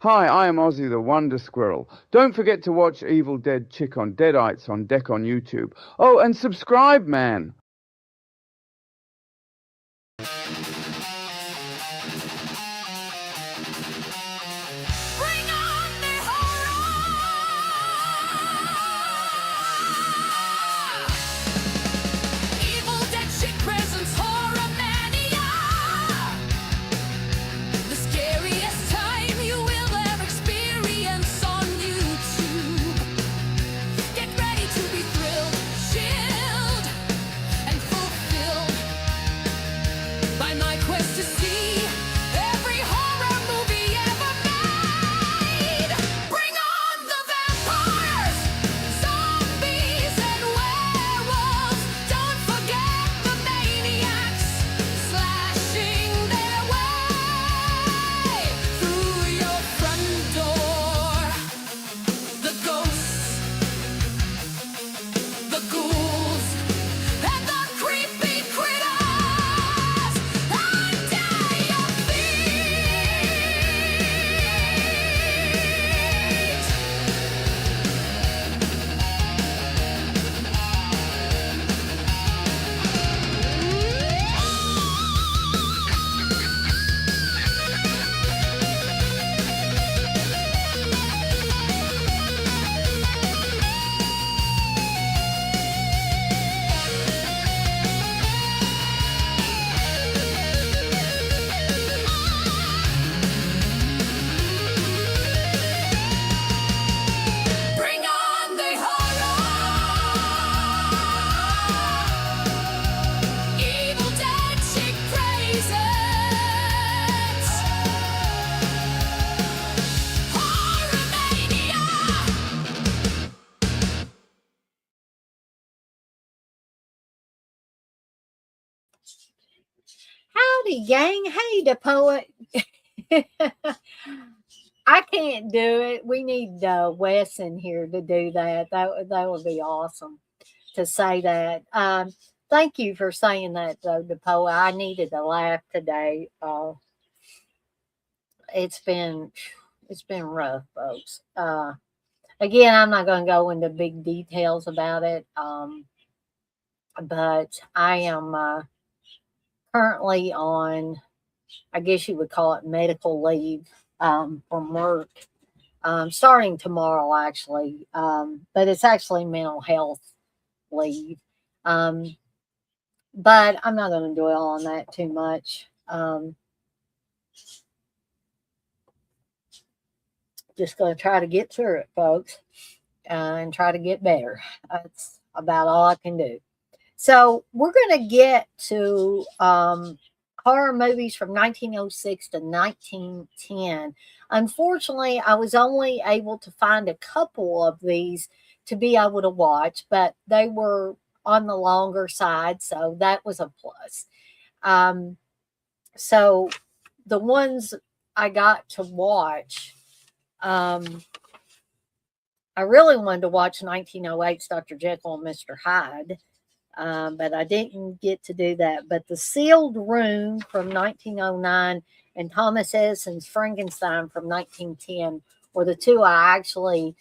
Hi, I am Ozzy the Wonder Squirrel. Don't forget to watch Evil Dead Chick on Deadites on Deck on YouTube. Oh, and subscribe, man! Bring on the horror! Evil Dead Chick presents HorrorMania! The scariest time you will ever experience on YouTube. Get ready to be thrilled, chilled, and fulfilled by my quest to see every horror movie ever made. Bring on the vampires, zombies, and werewolves. Don't forget the maniacs slashing their way through your front door. The ghosts, the ghouls, and the creepy critters under your Bring on the horror! Evil Dead Chick presents HorrorMania! Howdy, gang. Hey, the poet. I can't do it. We need Wes in here to do that. That would be awesome to say that. Thank you for saying that, though, the poet. I needed a laugh today. It's been rough, folks. Again, I'm not going to go into big details about it. But I am currently on, I guess you would call it medical leave from work, starting tomorrow, actually. But it's actually mental health leave. But I'm not going to dwell on that too much. Just going to try to get through it, folks, and try to get better. That's about all I can do. So we're going to get to horror movies from 1906 to 1910. Unfortunately, I was only able to find a couple of these to be able to watch, but they were on the longer side, so that was a plus. So the ones I got to watch, I really wanted to watch 1908's Dr. Jekyll and Mr. Hyde. But I didn't get to do that. But The Sealed Room from 1909 and Thomas Edison's Frankenstein from 1910 were the two I actually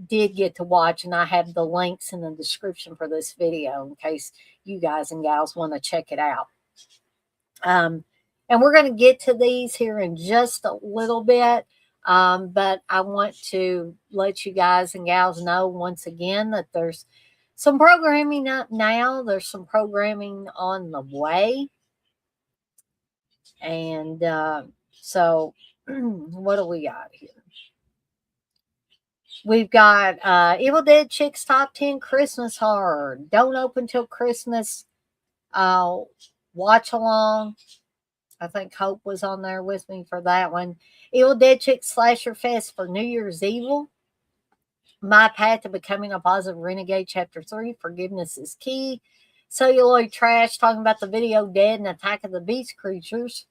did get to watch, and I have the links in the description for this video in case you guys and gals want to check it out. And we're going to get to these here in just a little bit. But I want to let you guys and gals know once again that there's some programming up now. There's some programming on the way. And so what do we got here? We've got Evil Dead Chick's Top 10 Christmas Horror. Don't Open Till Christmas. Watch along. I think Hope was on there with me for that one. Evil Dead Chick Slasher Fest for New Year's Evil. My Path to Becoming a Positive Renegade, Chapter 3, Forgiveness is Key. Celluloid Trash, talking about the video Dead and Attack of the Beast Creatures.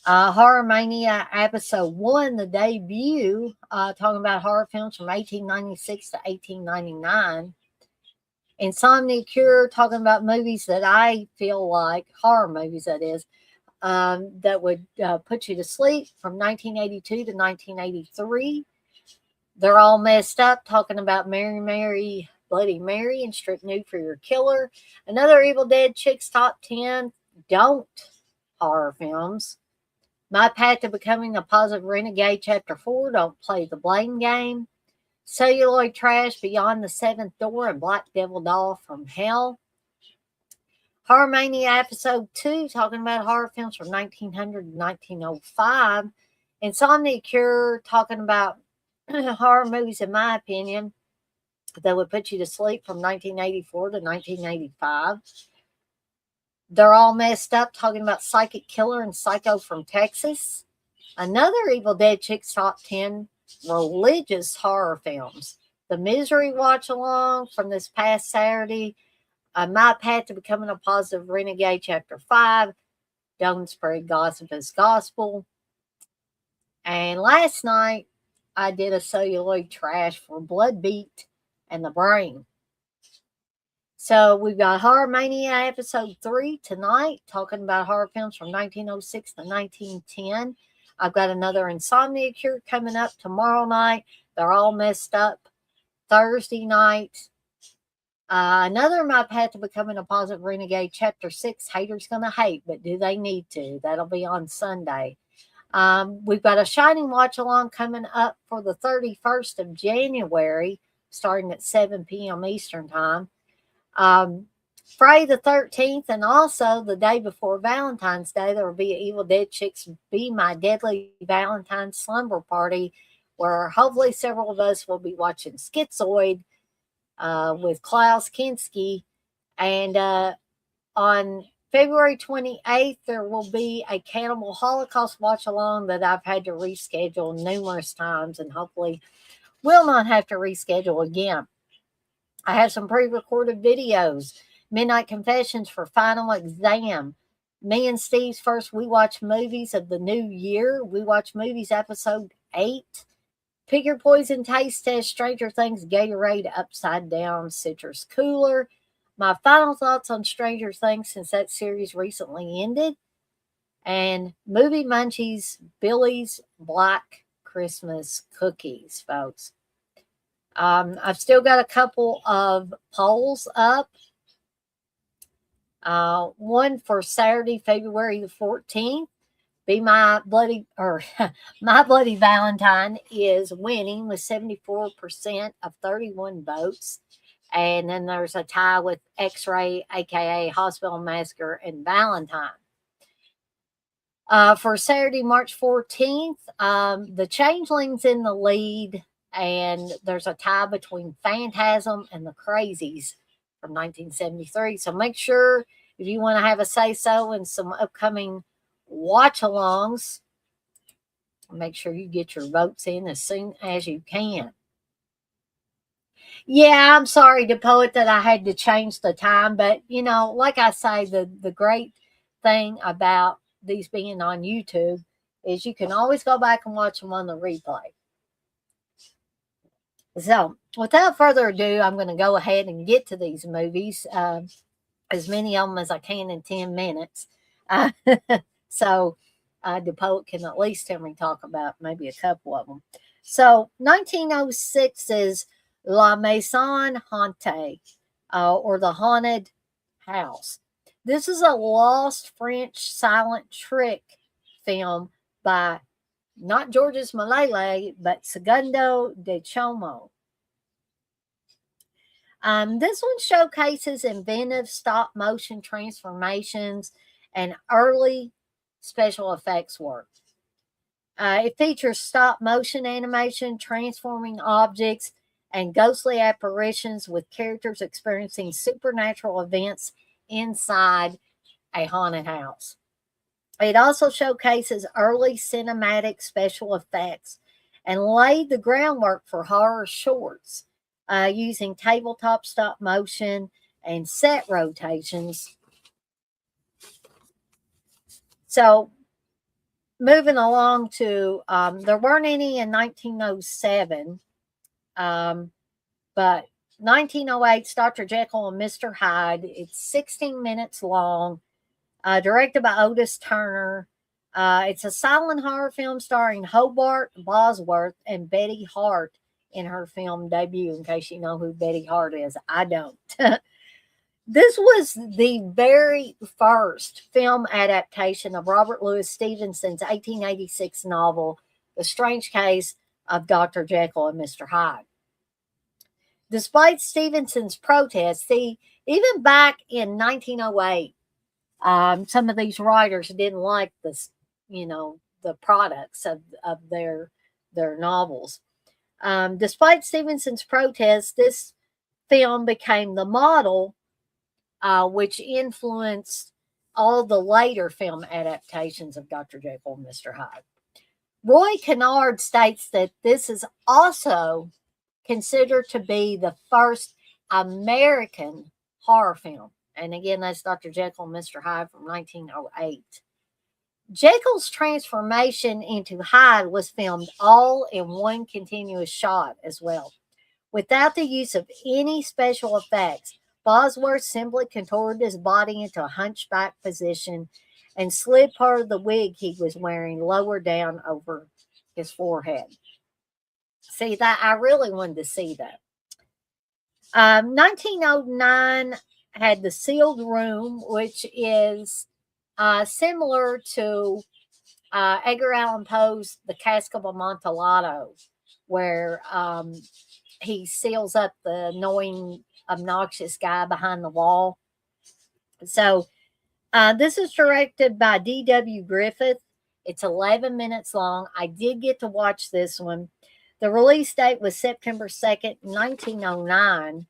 HorrorMania Episode 1, the debut, talking about horror films from 1896 to 1899. Insomnia Cure, talking about movies that I feel like, horror movies that is, that would put you to sleep from 1982 to 1983. They're all messed up, talking about Mary, Mary, Bloody Mary, and Strict Nude for Your Killer. Another Evil Dead Chicks Top 10 Don't horror films. My Path to Becoming a Positive Renegade, Chapter 4, Don't Play the Blame Game. Celluloid Trash, Beyond the Seventh Door, and Black Devil Doll from Hell. HorrorMania Episode 2, talking about horror films from 1900 to 1905. Insomnia Cure, talking about horror movies, in my opinion, that would put you to sleep from 1984 to 1985. They're all messed up, talking about Psychic Killer and Psycho from Texas. Another Evil Dead Chicks Top 10 religious horror films. The Misery Watch Along from this past Saturday. My Path to Becoming a Positive Renegade, Chapter 5. Don't Spread Gossip as Gospel. And last night, I did a celluloid trash for Blood Beat and the Brain. So we've got HorrorMania Episode 3 tonight, talking about horror films from 1906 to 1910. I've got another Insomnia Cure coming up tomorrow night. They're all messed up. Thursday night, another My Path to Becoming a Positive Renegade, Chapter 6, Haters Gonna Hate, but do they need to? That'll be on Sunday. We've got a Shining Watch Along coming up for the 31st of January, starting at 7 p.m. Eastern Time. Friday the 13th, and also the day before Valentine's Day, there will be an Evil Dead Chicks Be My Deadly Valentine's Slumber Party, where hopefully several of us will be watching Schizoid with Klaus Kinski. And on February 28th, there will be a Cannibal Holocaust watch along that I've had to reschedule numerous times, and hopefully will not have to reschedule again. I have some pre-recorded videos. Midnight Confessions for Final Exam. Me and Steve's first We Watch Movies of the New Year. We Watch Movies Episode 8. Pick Your Poison Taste Test, Stranger Things, Gatorade Upside Down Citrus Cooler. My final thoughts on Stranger Things since that series recently ended. And Movie Munchies, Billy's Black Christmas Cookies, folks. I've still got a couple of polls up. One for Saturday, February the 14th. Be My Bloody My Bloody Valentine is winning with 74% of 31 votes. And then there's a tie with X-Ray, aka Hospital Massacre, and Valentine. For Saturday, March 14th, the Changeling's in the lead, and there's a tie between Phantasm and the Crazies from 1973. So make sure, if you want to have a say-so in some upcoming watch-alongs, make sure you get your votes in as soon as you can. Yeah, I'm sorry to Poet that I had to change the time, but, you know, like I say, the great thing about these being on YouTube is you can always go back and watch them on the replay. So, without further ado, I'm going to go ahead and get to these movies, as many of them as I can in 10 minutes. So, the Poet can at least hear me talk about maybe a couple of them. So, 1906 is La Maison Hantée, or The Haunted House. This is a lost French silent trick film by not Georges Méliès, but Segundo de Chomo. This one showcases inventive stop motion transformations and early special effects work. It features stop motion animation, transforming objects, and ghostly apparitions with characters experiencing supernatural events inside a haunted house. It also showcases early cinematic special effects and laid the groundwork for horror shorts using tabletop stop motion and set rotations. So, moving along to, there weren't any in 1907, but 1908's Dr. Jekyll and Mr. Hyde. It's 16 minutes long. directed by Otis Turner. It's a silent horror film starring Hobart Bosworth and Betty Hart in her film debut, in case you know who Betty Hart is. I don't. This was the very first film adaptation of Robert Louis Stevenson's 1886 novel, The Strange Case of Dr. Jekyll and Mr. Hyde. Despite Stevenson's protests, see, even back in 1908, some of these writers didn't like this, the products of their novels. Despite Stevenson's protests, this film became the model, which influenced all the later film adaptations of Dr. Jekyll and Mr. Hyde. Roy Kennard states that this is also considered to be the first American horror film. And again, that's Dr. Jekyll and Mr. Hyde from 1908. Jekyll's transformation into Hyde was filmed all in one continuous shot as well. Without the use of any special effects, Bosworth simply contorted his body into a hunchback position and slid part of the wig he was wearing lower down over his forehead. See, that I really wanted to see that. 1909 had The Sealed Room, which is similar to Edgar Allan Poe's The Cask of Amontillado, where he seals up the annoying, obnoxious guy behind the wall. So this is directed by D.W. Griffith. It's 11 minutes long. I did get to watch this one. The release date was September 2nd, 1909.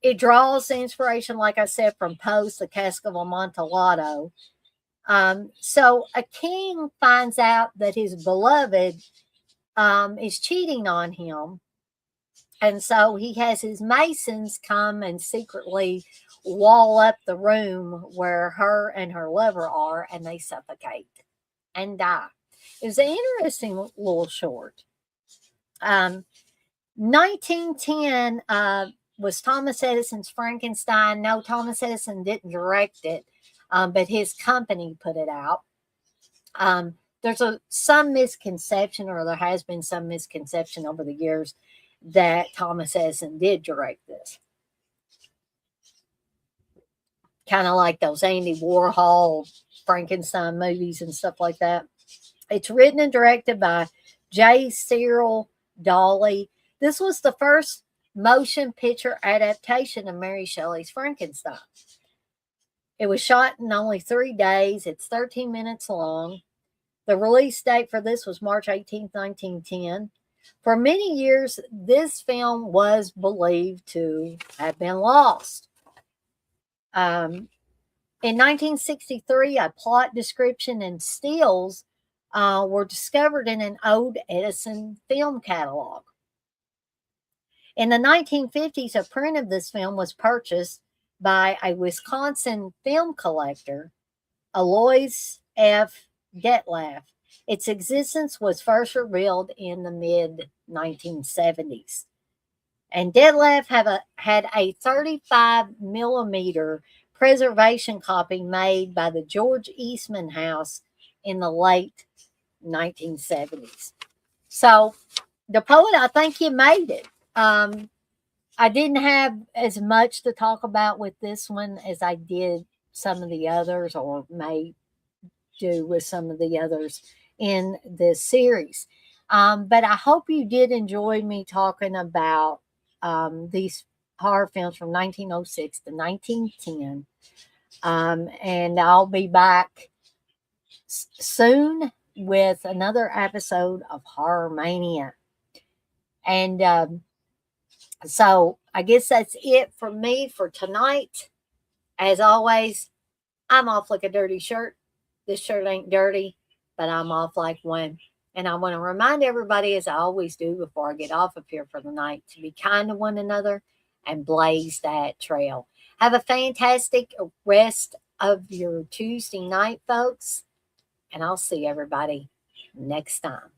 It draws inspiration, like I said, from Poe's The Cask of Amontillado. So a king finds out that his beloved is cheating on him. And so he has his masons come and secretly wall up the room where her and her lover are, and they suffocate and die. It was an interesting little short. 1910 was Thomas Edison's Frankenstein. No, Thomas Edison didn't direct it, but his company put it out. There's some misconception, or there has been some misconception over the years, that Thomas Edison did direct this. Kind of like those Andy Warhol Frankenstein movies and stuff like that. It's written and directed by J. Cyril Dawley. This was the first motion picture adaptation of Mary Shelley's Frankenstein. It was shot in only 3 days. It's 13 minutes long. The release date for this was March 18th, 1910. For many years, this film was believed to have been lost. In 1963, a plot description and stills were discovered in an old Edison film catalog. In the 1950s, a print of this film was purchased by a Wisconsin film collector, Alois F. Detlef. Its existence was first revealed in the mid-1970s. And Detlef had a 35 millimeter preservation copy made by the George Eastman House in the late 1970s. So, the poet, I think you made it. I didn't have as much to talk about with this one as I did some of the others, or may do with some of the others in this series. But I hope you did enjoy me talking about these horror films from 1906 to 1910. And I'll be back soon with another episode of HorrorMania. And so I guess that's it for me for tonight. As always, I'm off like a dirty shirt. This shirt ain't dirty, but I'm off like one. And I want to remind everybody, as I always do before I get off of here for the night, to be kind to one another and blaze that trail. Have a fantastic rest of your Tuesday night, folks. And I'll see everybody next time.